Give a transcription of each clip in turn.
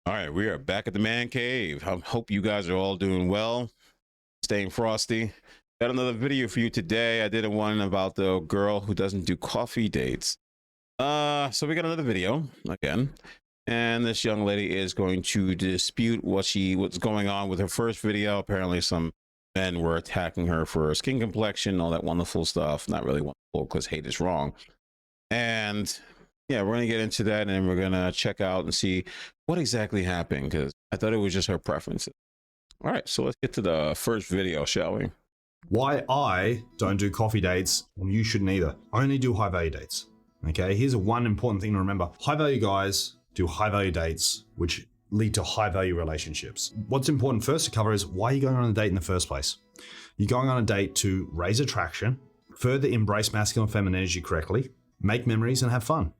All right, we are back at the man cave. I hope you guys are all doing well, staying frosty. Got another video for you today. I did one about the girl who doesn't do coffee dates. So we got another video again, and this young lady is going to dispute what's going on with her first video. Apparently, some men were attacking her for her skin complexion, all that wonderful stuff. Not really wonderful because hate is wrong. And yeah, we're gonna get into that, and we're gonna check out and see what exactly happened, because I thought it was just her preferences. All right, so let's get to the first video, shall we? Why I don't do coffee dates, and you shouldn't either. I only do high value dates. Okay, here's one important thing to remember. High value guys do high value dates, which lead to high value relationships. What's important first to cover is why are you going on a date in the first place? You're going on a date to raise attraction, further embrace masculine and feminine energy correctly, make memories, and have fun.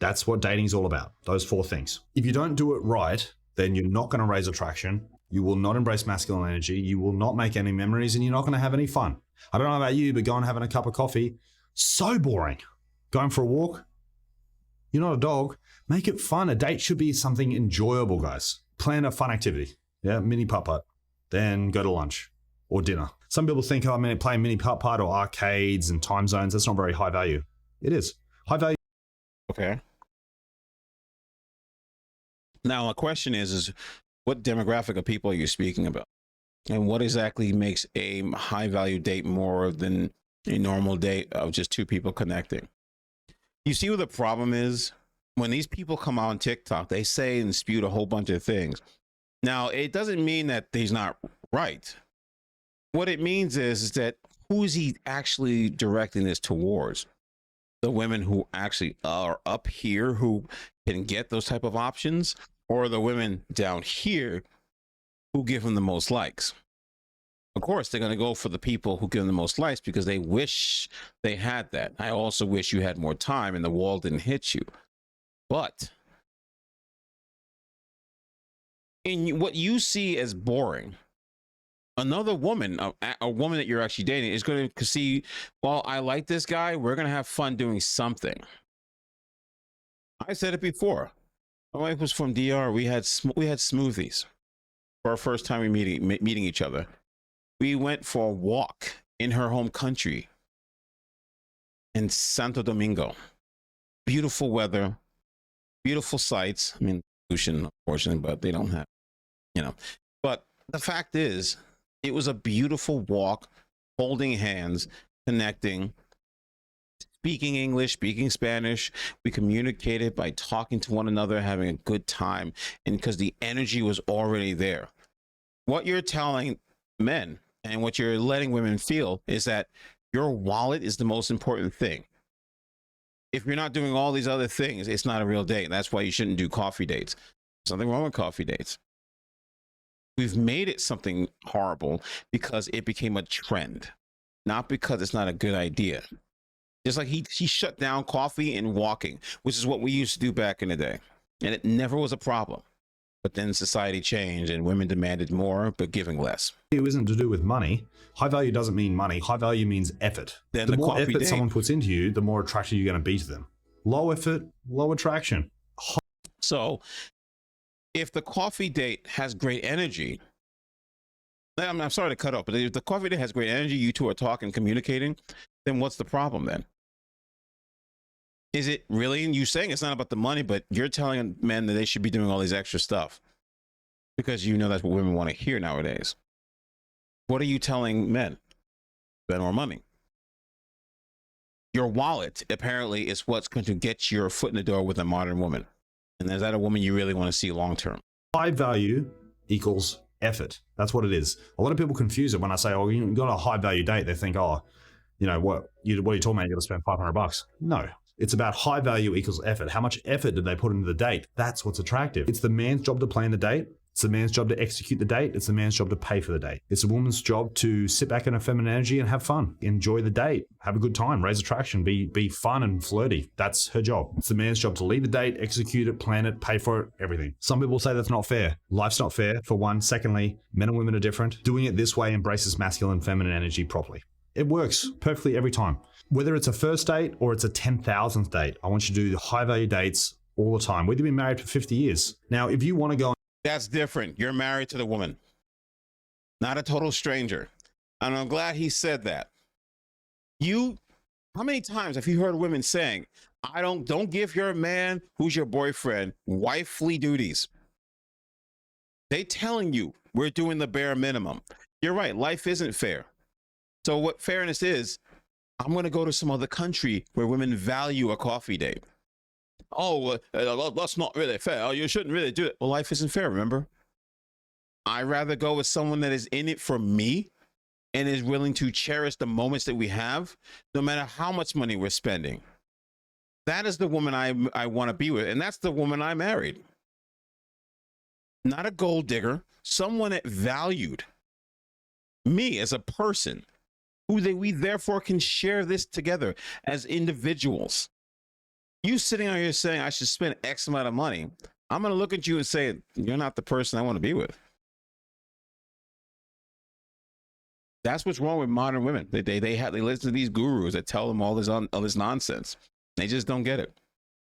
That's what dating is all about, those four things. If you don't do it right, then you're not going to raise attraction, you will not embrace masculine energy, you will not make any memories, and you're not going to have any fun. I don't know about you, but going and having a cup of coffee, so boring. Going for a walk, you're not a dog, make it fun. A date should be something enjoyable, guys. Plan a fun activity, yeah, mini putt-putt, then go to lunch or dinner. Some people think, oh, I playing mini putt-putt or arcades and time zones, that's not very high value. It is. High value. Okay. Now, my question is what demographic of people are you speaking about? And what exactly makes a high value date more than a normal date of just two people connecting? You see what the problem is? When these people come out on TikTok, they say and dispute a whole bunch of things. Now, it doesn't mean that he's not right. What it means is that who is he actually directing this towards? The women who actually are up here who can get those type of options, or the women down here who give him the most likes? Of course, they're going to go for the people who give them the most likes because they wish they had that. I also wish you had more time and the wall didn't hit you. But in what you see as boring, another woman, a woman that you're actually dating, is going to see, well, I like this guy. We're going to have fun doing something. I said it before. My wife was from DR. We had smoothies for our first time meeting each other. We went for a walk in her home country in Santo Domingo. Beautiful weather, beautiful sights. I mean, ocean, unfortunately, but they don't have, But the fact is, it was a beautiful walk, holding hands, connecting, speaking English, speaking Spanish. We communicated by talking to one another, having a good time, and because the energy was already there. What you're telling men and what you're letting women feel is that your wallet is the most important thing. If you're not doing all these other things, it's not a real date. That's why you shouldn't do coffee dates. There's nothing wrong with coffee dates. We've made it something horrible because it became a trend, not because it's not a good idea. Just like he shut down coffee and walking, which is what we used to do back in the day. And it never was a problem. But then society changed and women demanded more, but giving less. It isn't to do with money. High value doesn't mean money. High value means effort. Then the more effort someone puts into you, the more attracted you're going to be to them. Low effort, low attraction. So if the coffee date has great energy, I'm sorry to cut off, but if the coffee date has great energy, you two are talking, communicating, then what's the problem then? Is it really, and you saying it's not about the money, but you're telling men that they should be doing all these extra stuff because that's what women want to hear nowadays. What are you telling men? Spend more money. Your wallet apparently is what's going to get your foot in the door with a modern woman. And is that a woman you really want to see long term? High value equals effort. That's what it is. A lot of people confuse it when I say, oh, you got a high value date. They think, oh, what are you talking about? You got to spend $500. No. It's about high value equals effort. How much effort did they put into the date? That's what's attractive. It's the man's job to plan the date. It's the man's job to execute the date. It's the man's job to pay for the date. It's a woman's job to sit back in her feminine energy and have fun. Enjoy the date. Have a good time. Raise attraction. Be fun and flirty. That's her job. It's the man's job to lead the date, execute it, plan it, pay for it, everything. Some people say that's not fair. Life's not fair, for one. Secondly, men and women are different. Doing it this way embraces masculine and feminine energy properly. It works perfectly every time. Whether it's a first date or it's a 10,000th date, I want you to do the high value dates all the time, whether you've been married for 50 years. Now, if you want to go That's different. You're married to the woman, not a total stranger. And I'm glad he said that. You, how many times have you heard women saying, I don't give your man who's your boyfriend wifely duties? They telling you we're doing the bare minimum. You're right. Life isn't fair. So what fairness is, I'm going to go to some other country where women value a coffee date. Oh, that's not really fair. Oh, you shouldn't really do it. Well, life isn't fair, remember? I'd rather go with someone that is in it for me and is willing to cherish the moments that we have, no matter how much money we're spending. That is the woman I want to be with. And that's the woman I married. Not a gold digger, someone that valued me as a person, we therefore can share this together as individuals. You sitting out here saying I should spend X amount of money, I'm going to look at you and say, you're not the person I want to be with. That's what's wrong with modern women. They listen to these gurus that tell them all this nonsense. They just don't get it.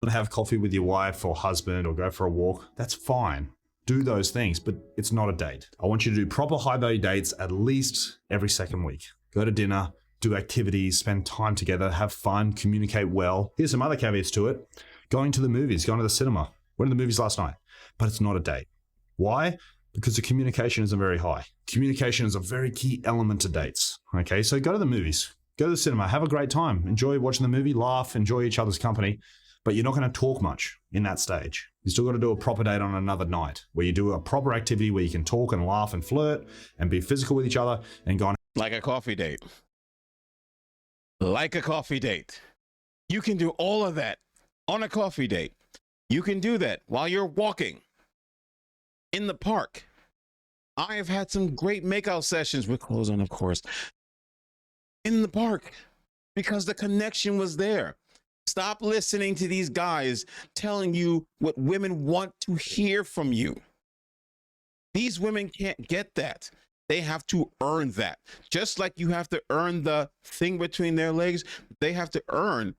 Have coffee with your wife or husband or go for a walk. That's fine. Do those things, but it's not a date. I want you to do proper high value dates at least every second week. Go to dinner, do activities, spend time together, have fun, communicate well. Here's some other caveats to it. Going to the movies, going to the cinema. Went to the movies last night, but it's not a date. Why? Because the communication isn't very high. Communication is a very key element to dates. Okay, so go to the movies, go to the cinema, have a great time, enjoy watching the movie, laugh, enjoy each other's company, but you're not going to talk much in that stage. You still got to do a proper date on another night where you do a proper activity where you can talk and laugh and flirt and be physical with each other and go on. Like a coffee date. Like a coffee date. You can do all of that on a coffee date. You can do that while you're walking in the park. I have had some great makeout sessions with clothes on, of course, in the park because the connection was there. Stop listening to these guys telling you what women want to hear from you. These women can't get that. They have to earn that. Just like you have to earn the thing between their legs, they have to earn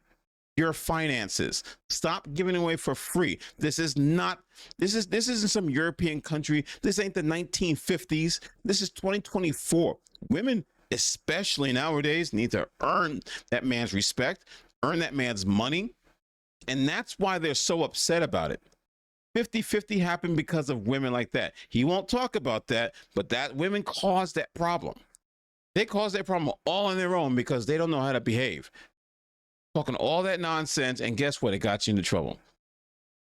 your finances. Stop giving away for free. This isn't some European country. This ain't the 1950s. This is 2024. Women, especially nowadays, need to earn that man's respect, earn that man's money. And that's why they're so upset about it. 50-50 happened because of women like that. He won't talk about that, but that women caused that problem. They caused that problem all on their own because they don't know how to behave. Talking all that nonsense, and guess what? It got you into trouble.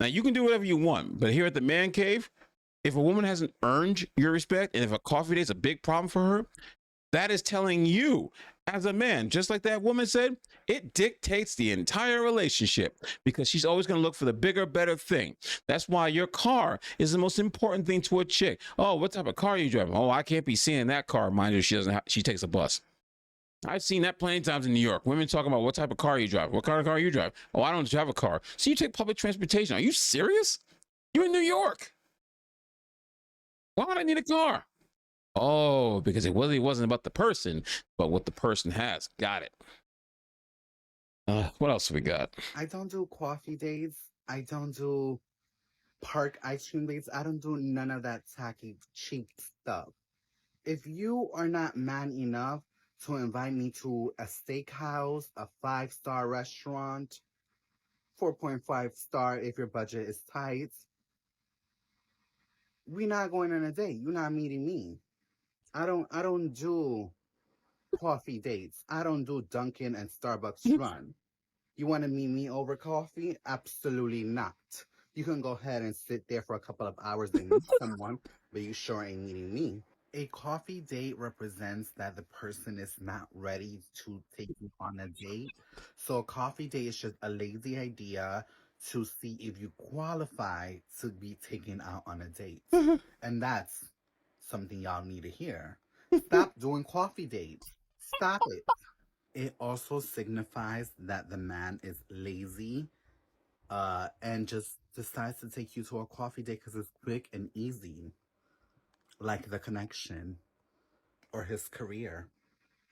Now, you can do whatever you want, but here at the man cave, if a woman hasn't earned your respect, and if a coffee date is a big problem for her, that is telling you as a man, just like that woman said, it dictates the entire relationship because she's always going to look for the bigger, better thing. That's why your car is the most important thing to a chick. Oh, what type of car are you driving? Oh, I can't be seeing that car. Mind you, she takes a bus. I've seen that plenty of times in New York. Women talking about what type of car you drive. What kind of car you drive? Oh, I don't have a car. So you take public transportation. Are you serious? You're in New York. Why would I need a car? Oh, because it really wasn't about the person, but what the person has. Got it. What else we got? I don't do coffee dates. I don't do park ice cream dates. I don't do none of that tacky, cheap stuff. If you are not man enough to invite me to a steakhouse, a 5-star restaurant, 4.5 star if your budget is tight, we're not going on a date. You're not meeting me. I don't do coffee dates. I don't do Dunkin' and Starbucks run. You want to meet me over coffee? Absolutely not. You can go ahead and sit there for a couple of hours and meet someone, but you sure ain't meeting me. A coffee date represents that the person is not ready to take you on a date. So a coffee date is just a lazy idea to see if you qualify to be taken out on a date. And that's something y'all need to hear. Stop doing coffee dates. Stop it. It also signifies that the man is lazy and just decides to take you to a coffee date because it's quick and easy, like the connection or his career.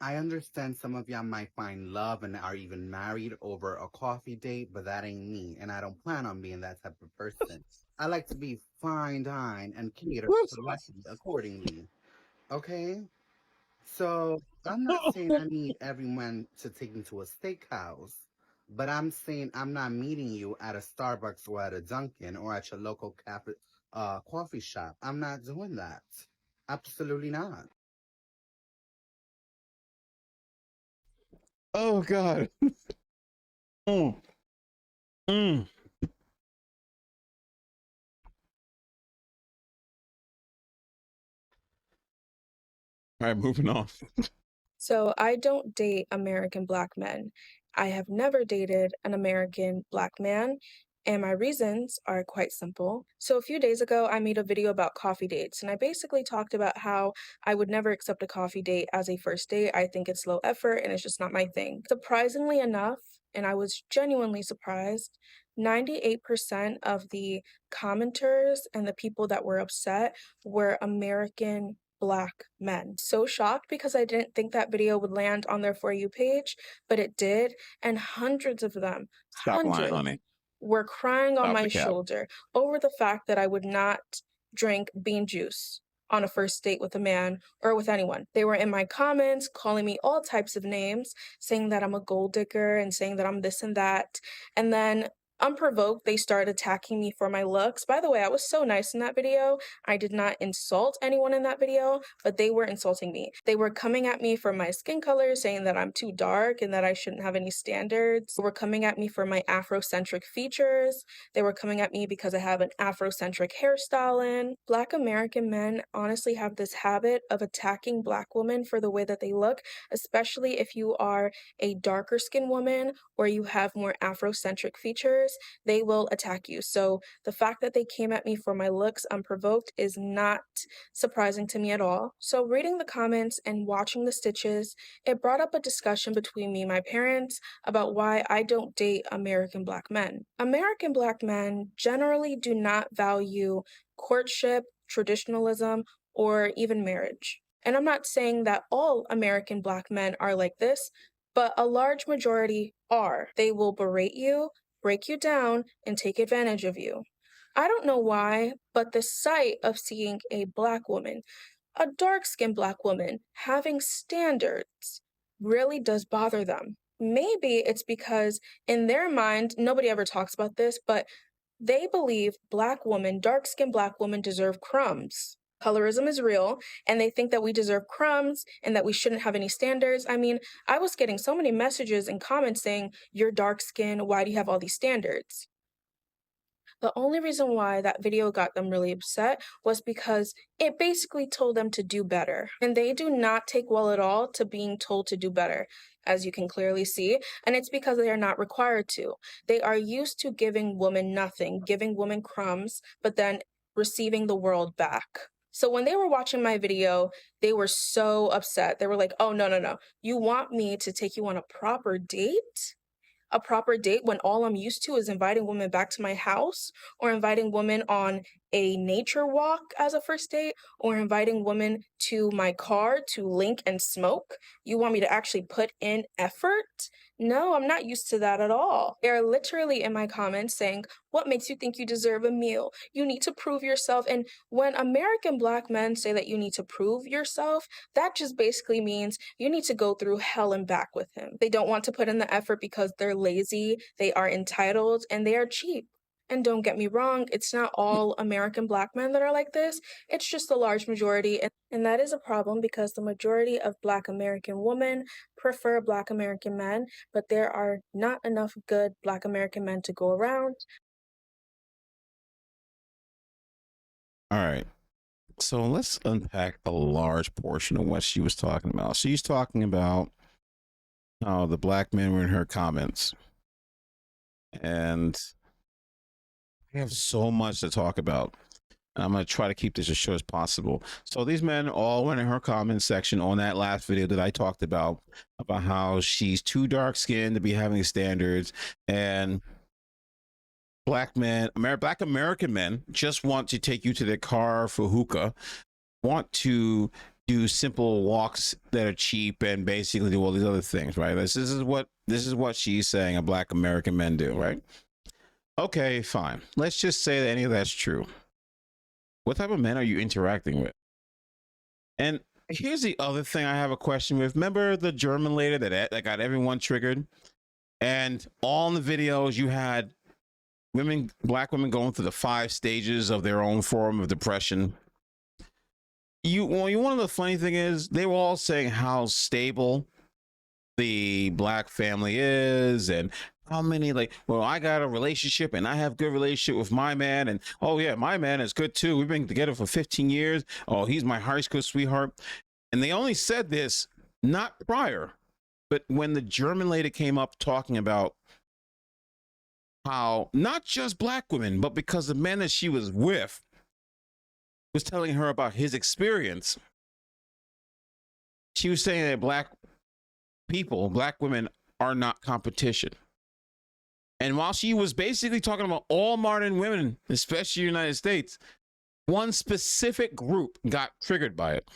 I understand some of y'all might find love and are even married over a coffee date, but that ain't me, and I don't plan on being that type of person. I like to be fine dined and catered correctly accordingly. Okay? So I'm not saying I need everyone to take me to a steakhouse, but I'm saying I'm not meeting you at a Starbucks or at a Dunkin' or at your local cafe, coffee shop. I'm not doing that. Absolutely not. Oh God. Mm, mm. All right, moving on. So I don't date American Black men. I have never dated an American Black man, and my reasons are quite simple. So a few days ago, I made a video about coffee dates, and I basically talked about how I would never accept a coffee date as a first date. I think it's low effort and it's just not my thing. Surprisingly enough, and I was genuinely surprised, 98% of the commenters and the people that were upset were American Black men. So shocked because I didn't think that video would land on their For You page, but it did. And hundreds of them, Stop lying, hundreds, honey. were crying on Stop my the cap. shoulder over the fact that I would not drink bean juice on a first date with a man or with anyone. They were in my comments calling me all types of names, saying that I'm a gold digger and saying that I'm this and that. And then unprovoked, they started attacking me for my looks. By the way, I was so nice in that video. I did not insult anyone in that video, but they were insulting me. They were coming at me for my skin color, saying that I'm too dark and that I shouldn't have any standards. They were coming at me for my Afrocentric features. They were coming at me because I have an Afrocentric hairstyle in. Black American men honestly have this habit of attacking Black women for the way that they look, especially if you are a darker skinned woman or you have more Afrocentric features, they will attack you. So the fact that they came at me for my looks unprovoked is not surprising to me at all. So reading the comments and watching the stitches, it brought up a discussion between me and my parents about why I don't date American Black men. American Black men generally do not value courtship, traditionalism, or even marriage. And I'm not saying that all American Black men are like this, but a large majority are. They will berate you, break you down, and take advantage of you. I don't know why, but the sight of seeing a Black woman, a dark skinned Black woman, having standards really does bother them. Maybe it's because in their mind, nobody ever talks about this, but they believe Black women, dark skinned Black women, deserve crumbs. Colorism is real, and they think that we deserve crumbs and that we shouldn't have any standards. I mean, I was getting so many messages and comments saying, "You're dark skinned, why do you have all these standards?" The only reason why that video got them really upset was because it basically told them to do better. And they do not take well at all to being told to do better, as you can clearly see. And it's because they are not required to. They are used to giving women nothing, giving women crumbs, but then receiving the world back. So when they were watching my video, they were so upset. They were like, "Oh, no, no, no. You want me to take you on a proper date? A proper date when all I'm used to is inviting women back to my house or inviting women on a nature walk as a first date or inviting women to my car to link and smoke? You want me to actually put in effort? No, I'm not used to that at all." They're literally in my comments saying, "What makes you think you deserve a meal? You need to prove yourself." And when American Black men say that you need to prove yourself, that just basically means you need to go through hell and back with him. They don't want to put in the effort because they're lazy, they are entitled, and they are cheap. And don't get me wrong, it's not all American Black men that are like this. It's just the large majority. And that is a problem because the majority of Black American women prefer Black American men, but there are not enough good Black American men to go around. All right. So let's unpack a large portion of what she was talking about. She's talking about how the Black men were in her comments. And I have so much to talk about. I'm going to try to keep this as short as possible. So these men all went in her comment section on that last video that I talked about how she's too dark skinned to be having standards, and Black men, Black American men just want to take you to their car for hookah, want to do simple walks that are cheap and basically do all these other things, right? This is what she's saying a black American men do, right? Okay, fine. Let's just say that any of that's true. What type of men are you interacting with? And here's the other thing I have a question with. Remember the German lady that got everyone triggered? And all in the videos you had black women going through the 5 stages of their own form of depression. One of the funny thing is they were all saying how stable the black family is and how many well, I got a relationship and I have good relationship with my man, and oh yeah, my man is good too. We've been together for 15 years. Oh, he's my high school sweetheart. And they only said this not prior, but when the German lady came up talking about how not just black women, but because the men that she was with was telling her about his experience, she was saying that black women are not competition. And while she was basically talking about all modern women, especially the United States, one specific group got triggered by it.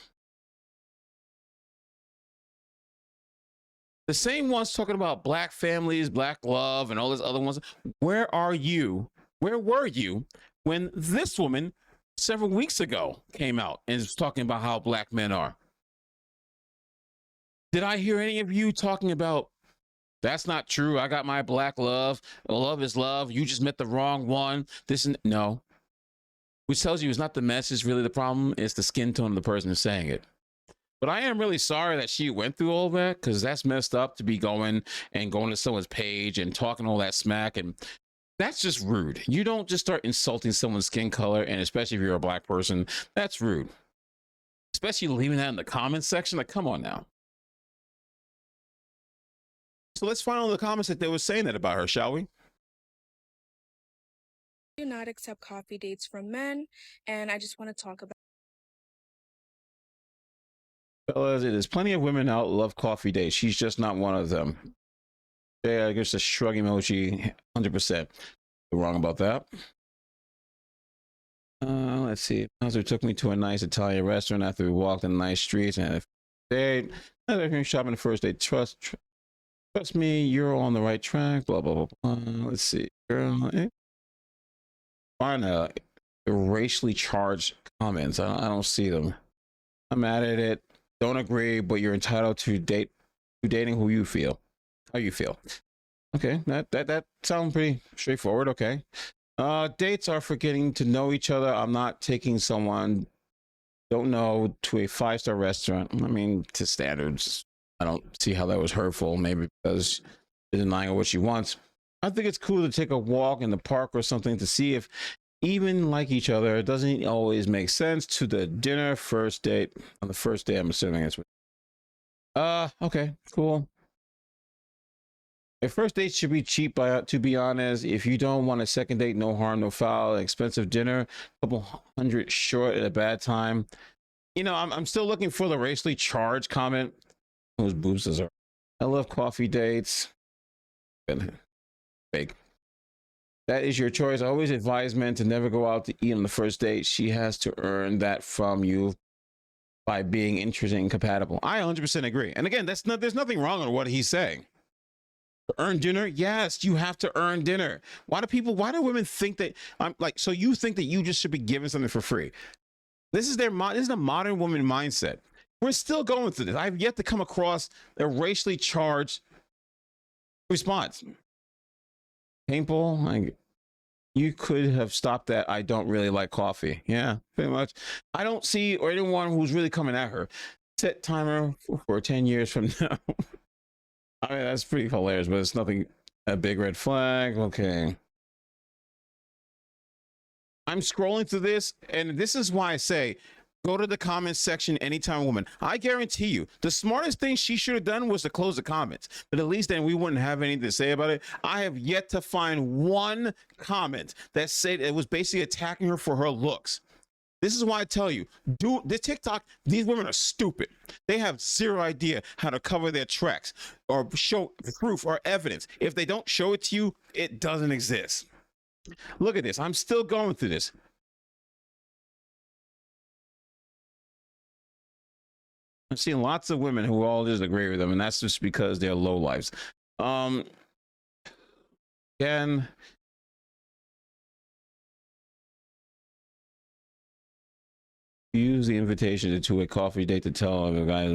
The same ones talking about black families, black love, and all these other ones. Where are you? Where were you when this woman several weeks ago came out and was talking about how black men are? Did I hear any of you talking about, that's not true, I got my black love, love is love, you just met the wrong one, no. Which tells you it's not the message really the problem, it's the skin tone of the person who's saying it. But I am really sorry that she went through all that, because that's messed up to be going to someone's page and talking all that smack, and that's just rude. You don't just start insulting someone's skin color, and especially if you're a black person, that's rude. Especially leaving that in the comments section, like, come on now. So let's find out the comments that they were saying that about her, shall we? Do not accept coffee dates from men, and I just want to talk about. Fellas, there's plenty of women out love coffee dates. She's just not one of them. Yeah, I guess a shrug emoji, 100%. You're wrong about that. Let's see. Hauser took me to a nice Italian restaurant after we walked in the nice streets and had a date. After shopping the first date, trust me, you're on the right track. Blah blah blah blah. Let's see, girl. Find the racially charged comments. I don't see them. I'm mad at it. Don't agree, but you're entitled to dating how you feel. Okay, that sounds pretty straightforward. Okay. Dates are for getting to know each other. I'm not taking someone don't know to a 5-star restaurant. I mean, to standards. I don't see how that was hurtful. Maybe because she's denying what she wants. I think it's cool to take a walk in the park or something to see if even like each other. It doesn't always make sense. To the dinner first date on the first day. I'm assuming it's. Okay, cool. A first date should be cheap, to be honest. If you don't want a second date, no harm, no foul. An expensive dinner, a couple hundred short at a bad time. You know, I'm still looking for the racially charged comment. Whose boobs are? I love coffee dates. Fake. That is your choice. I always advise men to never go out to eat on the first date. She has to earn that from you by being interesting and compatible. I 100% agree. And again, there's nothing wrong with what he's saying. Earn dinner? Yes, you have to earn dinner. Why do women think that so you think that you just should be giving something for free? This is the modern woman mindset. We're still going through this. I've yet to come across a racially charged response. Painful. You could have stopped that. I don't really like coffee. Yeah, pretty much. I don't see or anyone who's really coming at her. Set timer for 10 years from now. I mean, that's pretty hilarious, but it's nothing, a big red flag. Okay. I'm scrolling through this, and this is why I say, go to the comments section anytime, woman. I guarantee you, the smartest thing she should have done was to close the comments, but at least then we wouldn't have anything to say about it. I have yet to find one comment that said it was basically attacking her for her looks. This is why I tell you, the TikTok, these women are stupid. They have zero idea how to cover their tracks or show proof or evidence. If they don't show it to you, it doesn't exist. Look at this. I'm still going through this. I've seen lots of women who all just agree with them, and that's just because they're low lives. Again, use the invitation to a coffee date to tell other guys.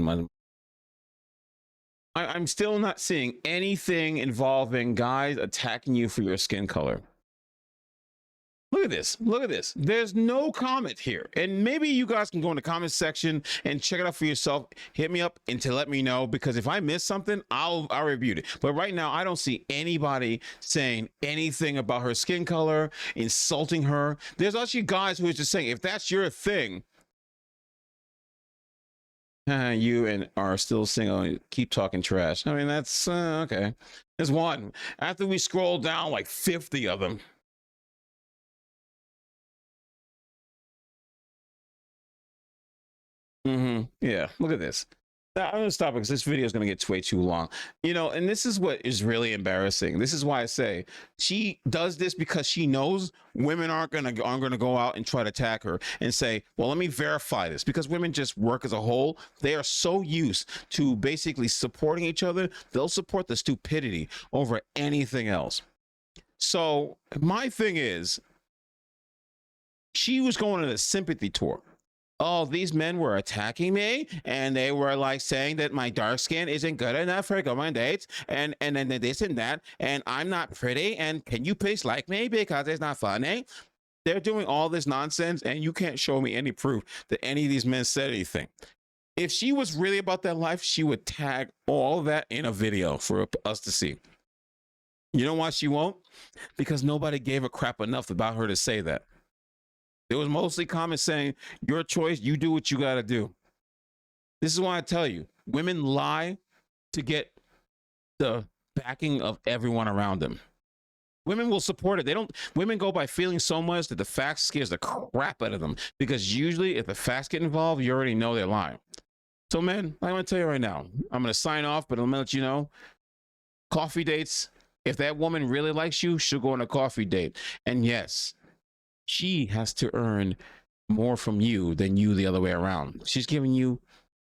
I'm still not seeing anything involving guys attacking you for your skin color. Look at this. Look at this. There's no comment here. And maybe you guys can go in the comment section and check it out for yourself. Hit me up and to let me know, because if I miss something, I'll review it. But right now, I don't see anybody saying anything about her skin color, insulting her. There's actually guys who are just saying, if that's your thing, you and are still single, keep talking trash. I mean, that's okay. There's one. After we scroll down like 50 of them. Yeah, look at this. Now, I'm gonna stop because this video is gonna get way too long. You know, and this is what is really embarrassing. This is why I say she does this, because she knows women aren't gonna go out and try to attack her and say, well, let me verify this, because women just work as a whole. They are so used to basically supporting each other, they'll support the stupidity over anything else. So my thing is, she was going on a sympathy tour. Oh, these men were attacking me, and they were like saying that my dark skin isn't good enough for go on dates, and then this and that, and I'm not pretty, and can you please like me because it's not funny? They're doing all this nonsense, and you can't show me any proof that any of these men said anything. If she was really about that life, she would tag all that in a video for us to see. You know why she won't? Because nobody gave a crap enough about her to say that. There was mostly comments saying, your choice, you do what you got to do. This is why I tell you, women lie to get the backing of everyone around them. Women will support it. Women go by feeling so much that the facts scares the crap out of them, because usually if the facts get involved, you already know they're lying. So men, I'm going to tell you right now, I'm going to sign off, but I'm going to let you know, coffee dates, if that woman really likes you, she'll go on a coffee date. And yes, she has to earn more from you than you the other way around. She's giving you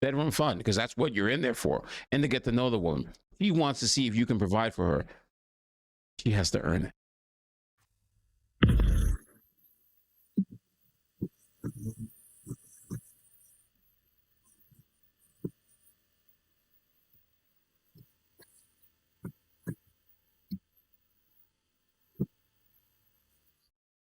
bedroom fun because that's what you're in there for, and to get to know the woman. She wants to see if you can provide for her. She has to earn it.